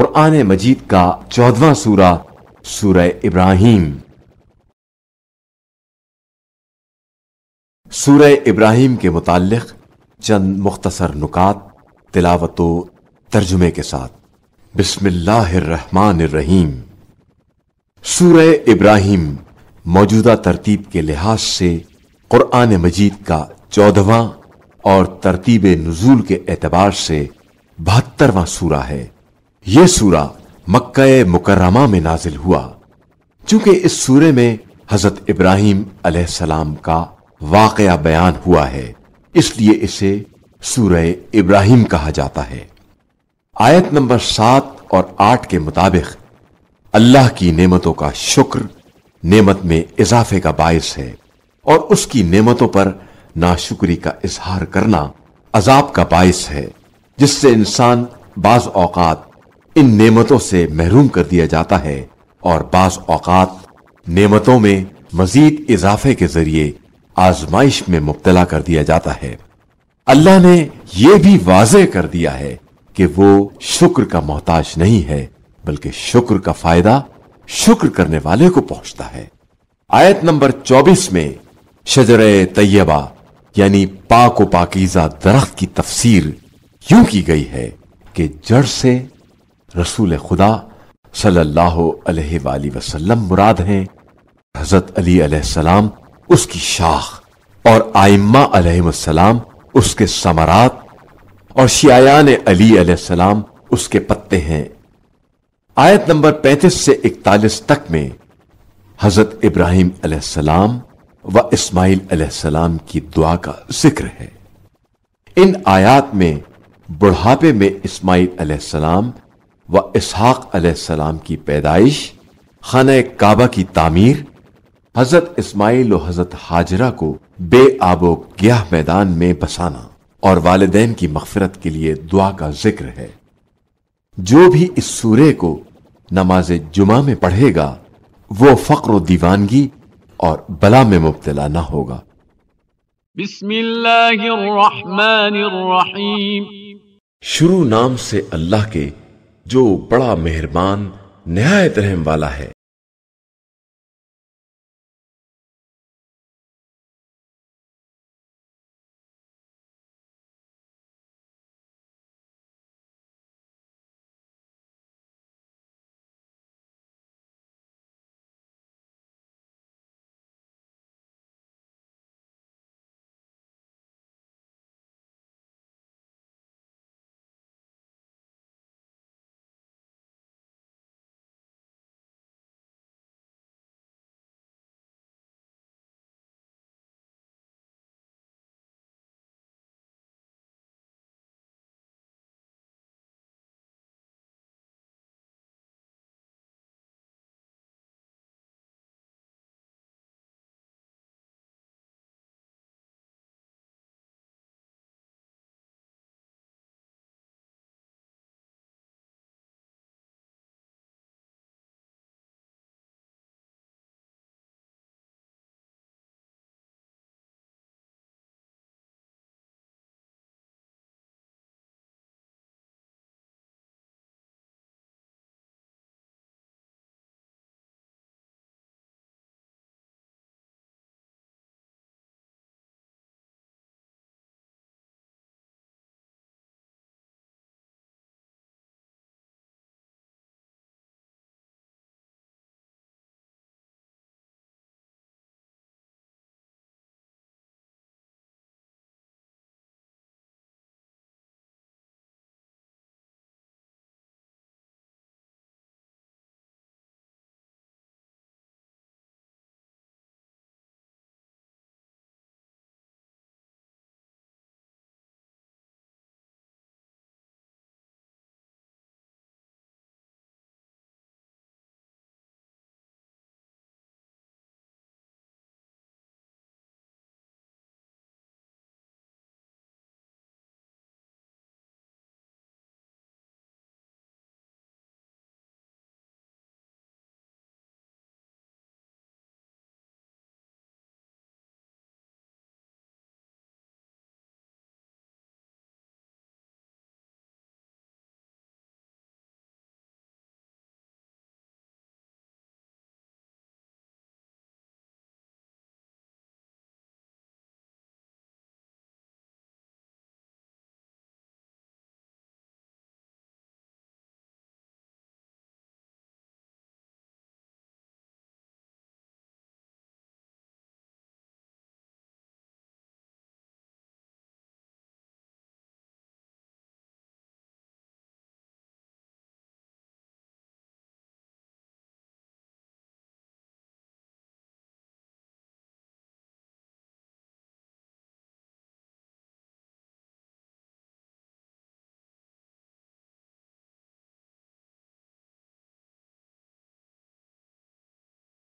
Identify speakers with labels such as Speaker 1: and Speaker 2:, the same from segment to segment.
Speaker 1: कुरान मजीद का 14वां सूरा सूरह इब्राहिम। सूरह इब्राहिम के मुताल्लिक चंद मुख्तसर नुकात तिलावत व तर्जुमे के साथ। बिस्मिल्लाहिर्रहमानिर्रहीम। सूरह इब्राहिम मौजूदा तरतीब के लिहाज से कुरान मजीद का 14वां और तरतीब नुज़ूल के एतबार से 72वां सूरा है। यह सूरा मक्का मुकर्रमा में नाजिल हुआ। चूंकि इस सूरे में हजरत इब्राहिम अलैहिस्सलाम का वाकया बयान हुआ है, इसलिए इसे सूरह इब्राहिम कहा जाता है। आयत नंबर 7 और 8 के मुताबिक अल्लाह की नेमतों का शुक्र नेमत में इजाफे का बायस है और उसकी नेमतों पर नाशुक्री का इजहार करना अजाब का बायस है, जिससे इंसान बाज औकात इन नेमतों से महरूम कर दिया जाता है और बाज औकात नेमतों में मजीद इजाफे के जरिए आजमाइश में मुब्तला कर दिया जाता है। अल्लाह ने यह भी वाज़ेह कर दिया है कि वो शुक्र का मोहताज नहीं है, बल्कि शुक्र का फायदा शुक्र करने वाले को पहुंचता है। आयत नंबर 24 में शजरे तैयबा यानी पाक व पाकीज़ा दरख्त की तफसीर यूं की गई है कि जड़ से रसूल खुदा सल्लल्लाहु अलैहि वसल्लम मुराद हैं। हजरत अली अलैहिस्सलाम उसकी शाख और आइम्मा अलैहिमुस्सलाम उसके समरात और शियायान अली अलैहिस्सलाम उसके पत्ते हैं। आयत नंबर 35 से 41 तक में हजरत इब्राहिम अलैहिस्सलाम व इस्माइल अलैहिस्सलाम की दुआ का जिक्र है। इन आयात में बुढ़ापे में इस्माइल अलैहिस्सलाम व इसहाक अलैहिस्सलाम की पैदाइश, खाना काबा की तामीर, हजरत इस्माइल और हजरत हाजरा को बेआबो गियाह मैदान में बसाना और वालिदैन की मगफिरत के लिए दुआ का जिक्र है। जो भी इस सूरे को नमाज जुमा में पढ़ेगा वो फक्र व दीवानगी और बला में मुब्तला न होगा।
Speaker 2: बिस्मिल्लाहिर्रहमानिर्रहीम।
Speaker 1: शुरू नाम से अल्लाह के जो बड़ा मेहरबान निहायत रहम वाला है।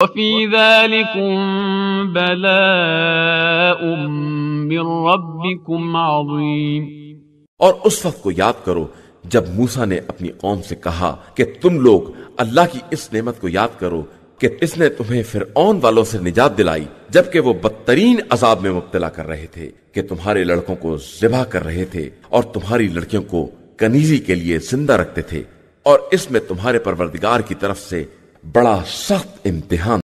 Speaker 2: वफ़ी ज़ालिकुम बलाउम मिर रब्बिकुम अज़ीम।
Speaker 1: और उस वक्त को याद करो जब मूसा ने अपनी कौम से कहा कि तुम लोग अल्लाह की इस नेमत को याद करो कि इसने तुम्हें फिरऔन वालों से निजात दिलाई, जबकि वो बदतरीन अजाब में मुब्तला कर रहे थे कि तुम्हारे लड़कों को ज़िबा कर रहे थे और तुम्हारी लड़कियों को कनीजी के लिए जिंदा रखते थे, और इसमें तुम्हारे परवरदिगार की तरफ से बड़ा सख्त इम्तिहान।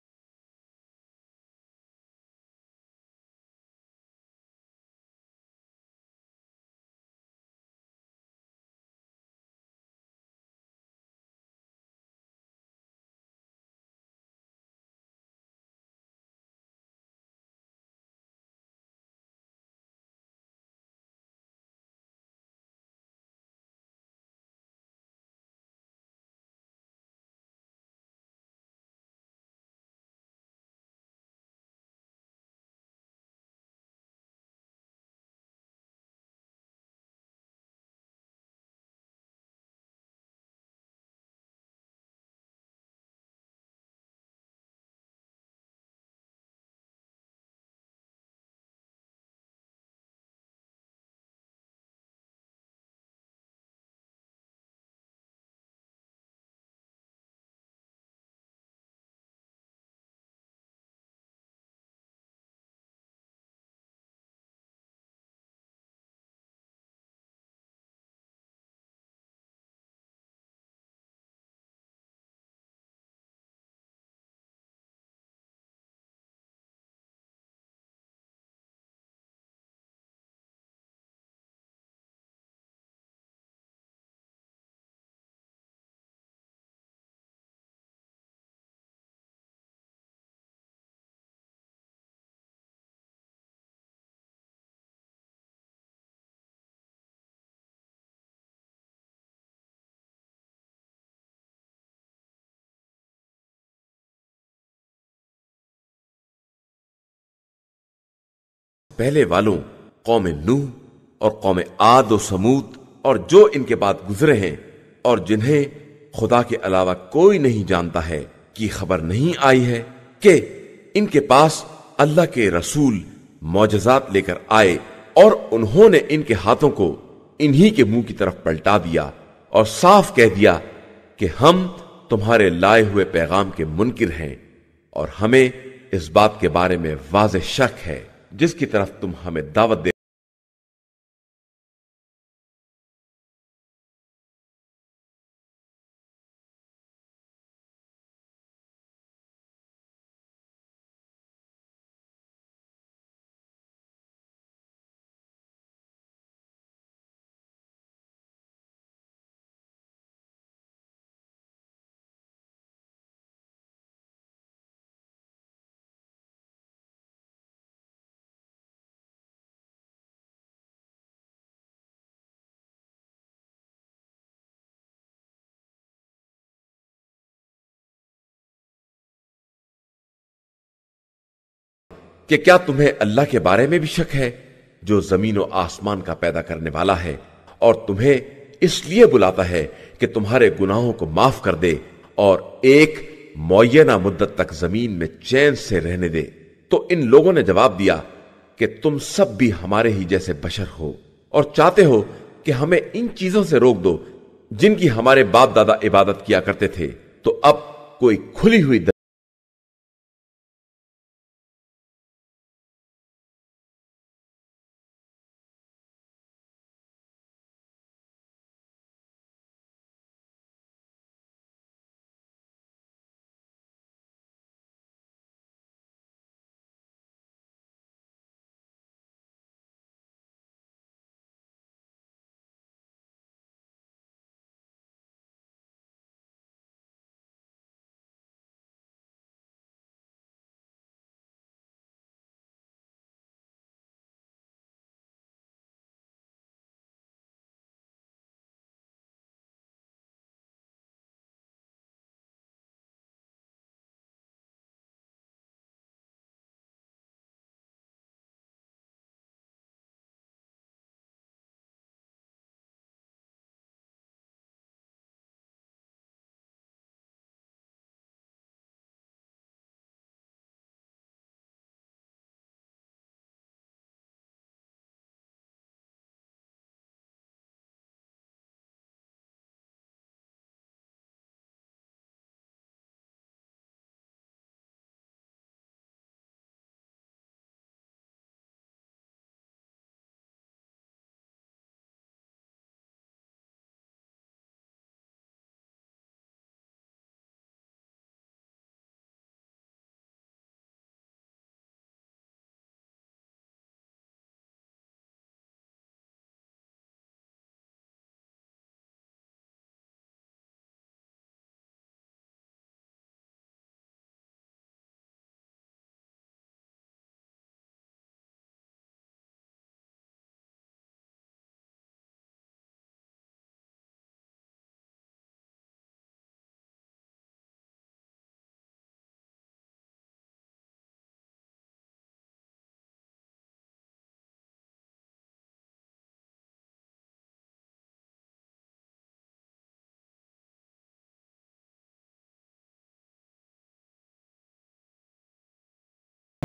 Speaker 1: पहले वालों कौम नूह और कौम आद और समूद और जो इनके बाद गुजरे हैं और जिन्हें खुदा के अलावा कोई नहीं जानता है की खबर नहीं आई है कि इनके पास अल्लाह के रसूल मौजज़ात लेकर आए और उन्होंने इनके हाथों को इन्हीं के मुंह की तरफ पलटा दिया और साफ कह दिया कि हम तुम्हारे लाए हुए पैगाम के मुनकिर हैं और हमें इस बात के बारे में वाज़ेह शक है जिसकी तरफ तुम हमें दावत दे कि क्या तुम्हें अल्लाह के बारे में भी शक है जो जमीन और आसमान का पैदा करने वाला है और तुम्हें इसलिए बुलाता है कि तुम्हारे गुनाहों को माफ कर दे और एक मुअय्यना मुद्दत तक जमीन में चैन से रहने दे। तो इन लोगों ने जवाब दिया कि तुम सब भी हमारे ही जैसे बशर हो और चाहते हो कि हमें इन चीजों से रोक दो जिनकी हमारे बाप दादा इबादत किया करते थे। तो अब कोई खुली हुई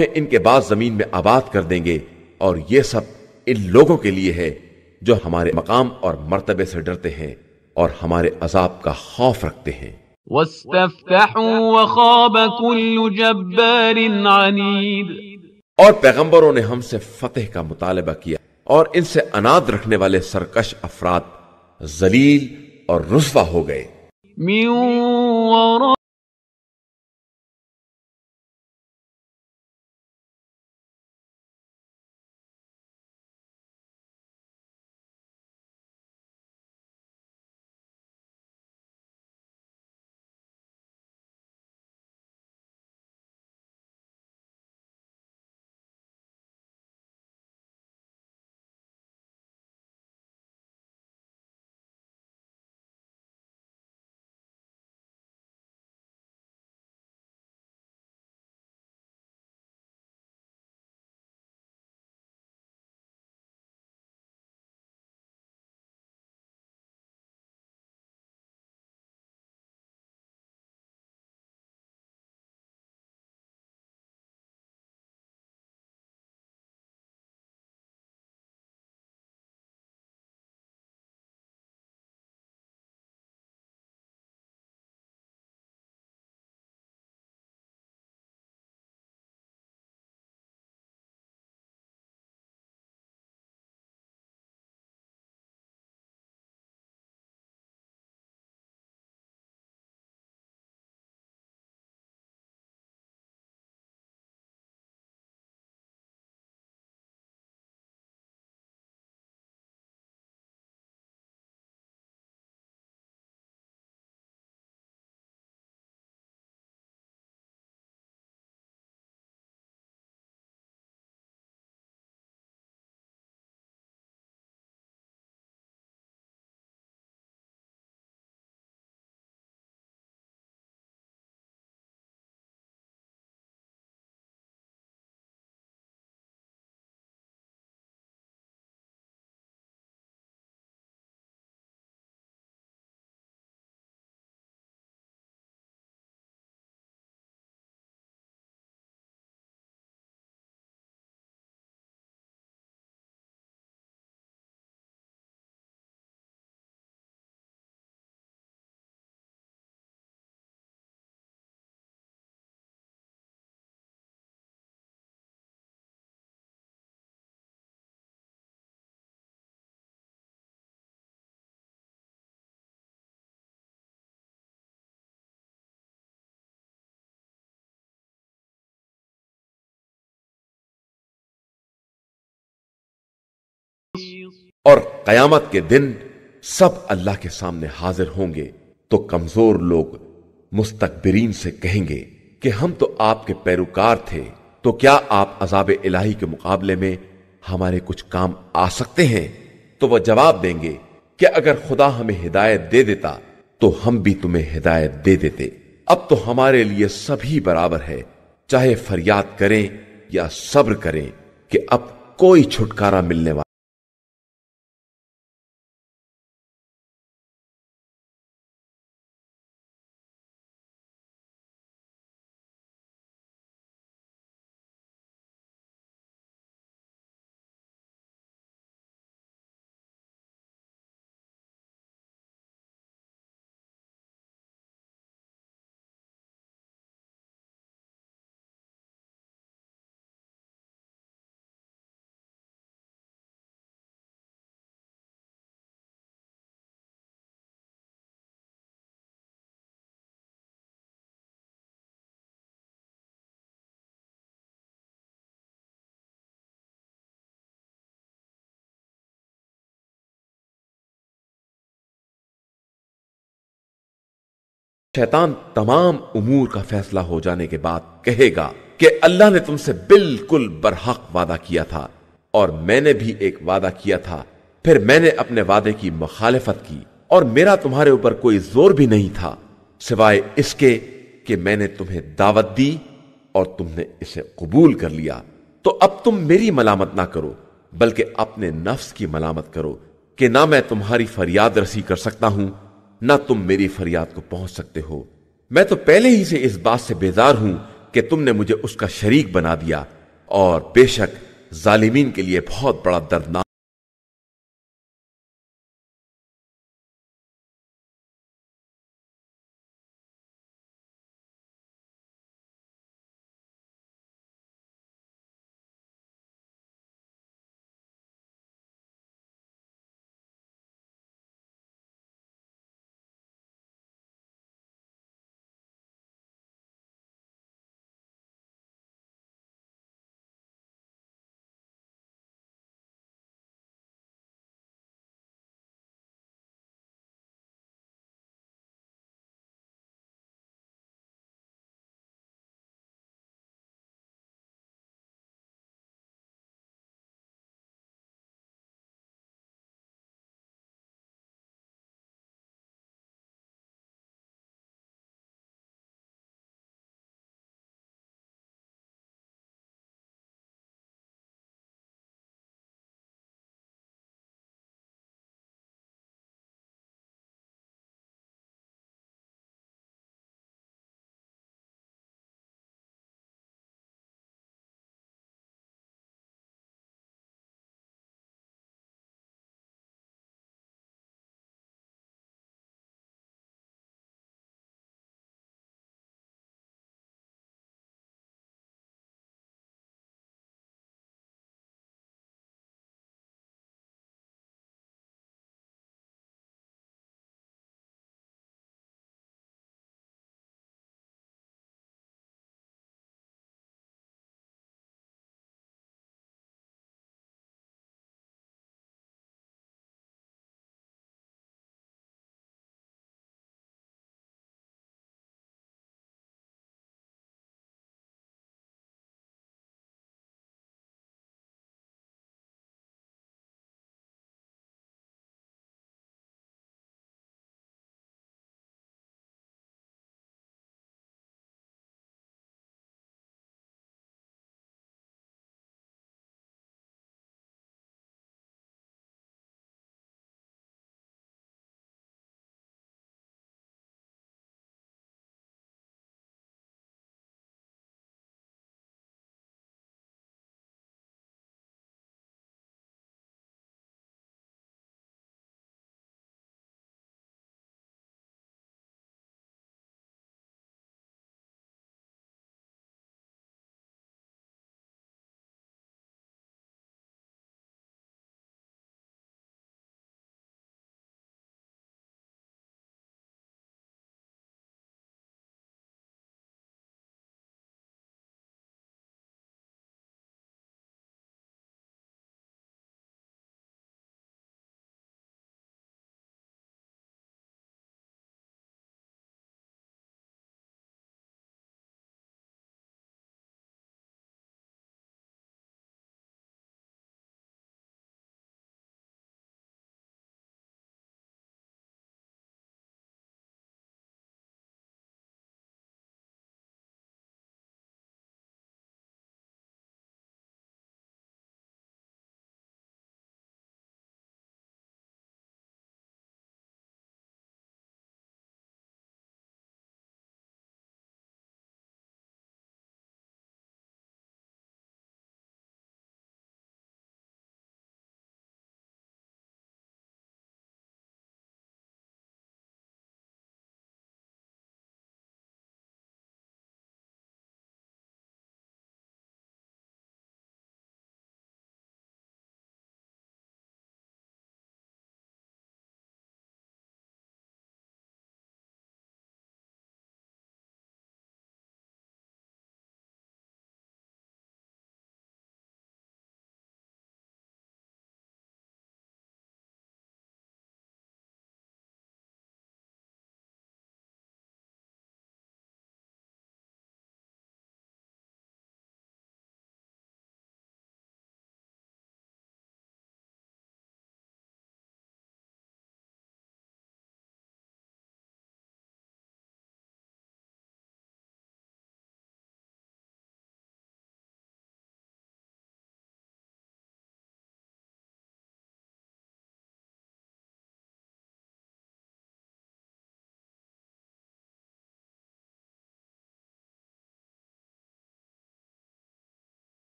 Speaker 1: तुम्हें इनके बाद जमीन में आबाद कर देंगे, और ये सब इन लोगों के लिए है जो हमारे मकाम और मर्तबे से डरते हैं और हमारे अजाब का खौफ रखते हैं।
Speaker 2: वस्तफ्तहू वखाब कुल्लु जब्बारिन अनीद,
Speaker 1: और पैगंबरों ने हमसे फतेह का मुतालबा किया, और इनसे अनाद रखने वाले सरकश अफराद जलील और रुस्वा हो गए।
Speaker 2: मिन वरा
Speaker 1: और कयामत के दिन सब अल्लाह के सामने हाजिर होंगे, तो कमजोर लोग मुस्तकबिरीन से कहेंगे कि हम तो आपके पैरोकार थे, तो क्या आप अजाब इलाही के मुकाबले में हमारे कुछ काम आ सकते हैं? तो वह जवाब देंगे कि अगर खुदा हमें हिदायत दे देता तो हम भी तुम्हें हिदायत दे देते। अब तो हमारे लिए सभी बराबर है, चाहे फरियाद करें या सब्र करें, कि अब कोई छुटकारा मिलने वाला शैतान तमाम उमूर का फैसला हो जाने के बाद कहेगा कि अल्लाह ने तुमसे बिल्कुल बरहक वादा किया था और मैंने भी एक वादा किया था, फिर मैंने अपने वादे की मुखालिफत की और मेरा तुम्हारे ऊपर कोई जोर भी नहीं था सिवाय इसके कि मैंने तुम्हें दावत दी और तुमने इसे कबूल कर लिया। तो अब तुम मेरी मलामत ना करो बल्कि अपने नफ्स की मलामत करो कि ना मैं तुम्हारी फरियाद रसी कर सकता हूं ना तुम मेरी फरियाद को पहुंच सकते हो। मैं तो पहले ही से इस बात से बेजार हूं कि तुमने मुझे उसका शरीक बना दिया और बेशक जालिमीन के लिए बहुत बड़ा दर्दनाक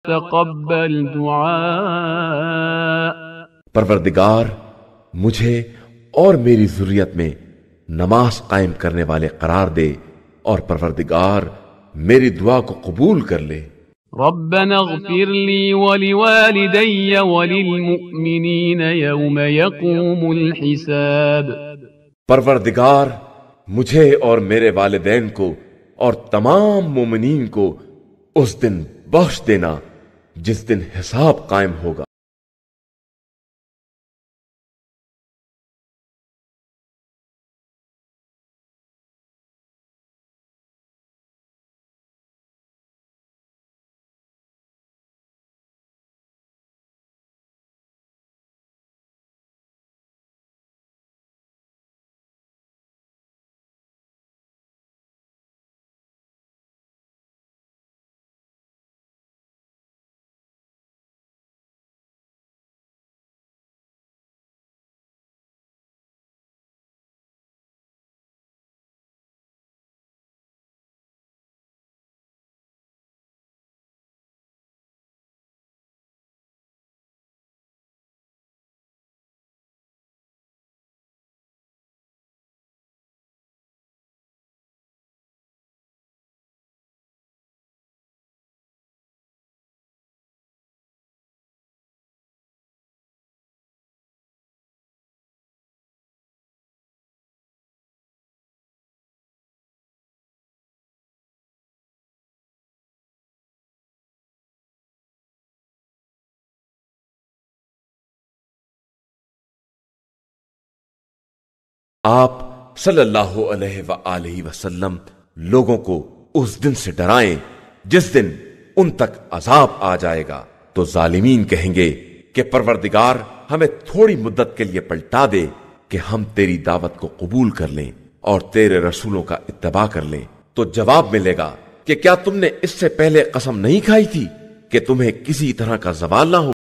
Speaker 2: तक़ब्बल दुआ।
Speaker 1: परवरदिगार मुझे और मेरी ज़ुर्रियत में नमाज कायम करने वाले करार दे और परवरदिगार मेरी दुआ को कबूल कर ले।
Speaker 2: रब्बना इग़फिर ली व लिवालिदैय व लिलमुअ्मिनीन यौम यक़ूमुल हिसाब।
Speaker 1: परवरदिगार मुझे और मेरे वालिदैन को और तमाम मोमिनीन को उस दिन बख्श देना जिस दिन हिसाब कायम होगा। आप सल्लल्लाहु अलैहि वसल्लम लोगों को उस दिन से डराएं जिस दिन उन तक अजाब आ जाएगा तो जालिमीन कहेंगे कि परवरदिगार हमें थोड़ी मुद्दत के लिए पलटा दे कि हम तेरी दावत को कबूल कर लें और तेरे रसूलों का इत्तबा कर लें। तो जवाब मिलेगा कि क्या तुमने इससे पहले कसम नहीं खाई थी कि तुम्हें किसी तरह का जवाल ना हो।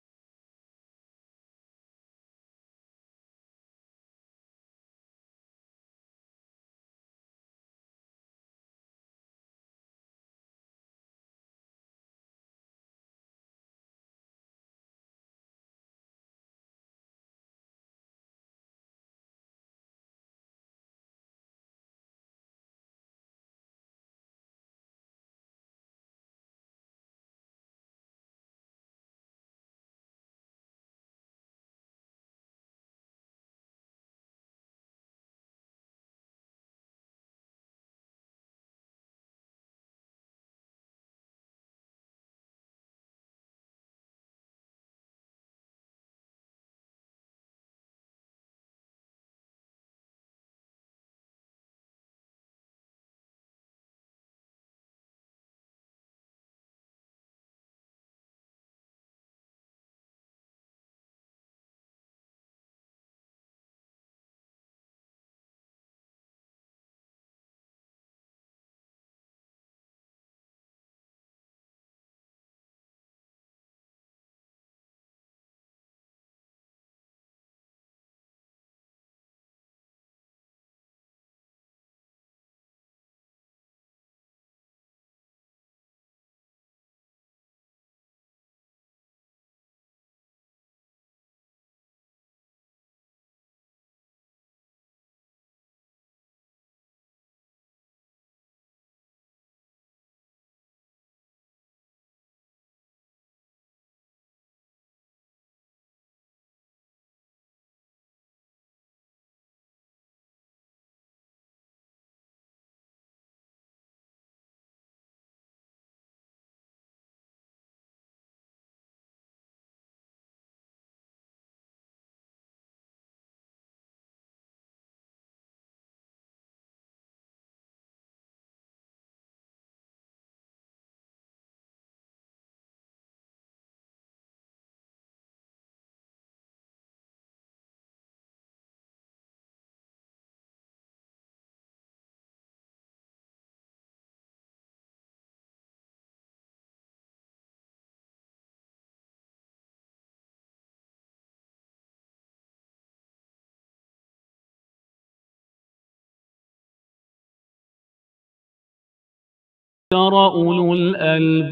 Speaker 2: तरा उलुल अलबाब।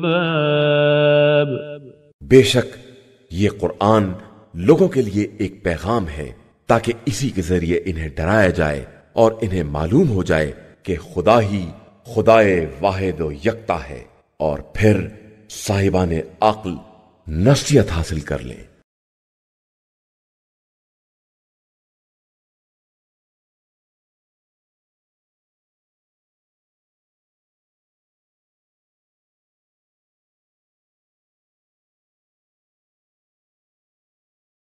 Speaker 1: बेशक ये कुरान लोगों के लिए एक पैगाम है ताकि इसी के जरिए इन्हें डराया जाए और इन्हें मालूम हो जाए कि खुदा ही खुदाए वाहिद व यक्ता है, और फिर साहिबाने अक्ल नसीहत हासिल कर लें।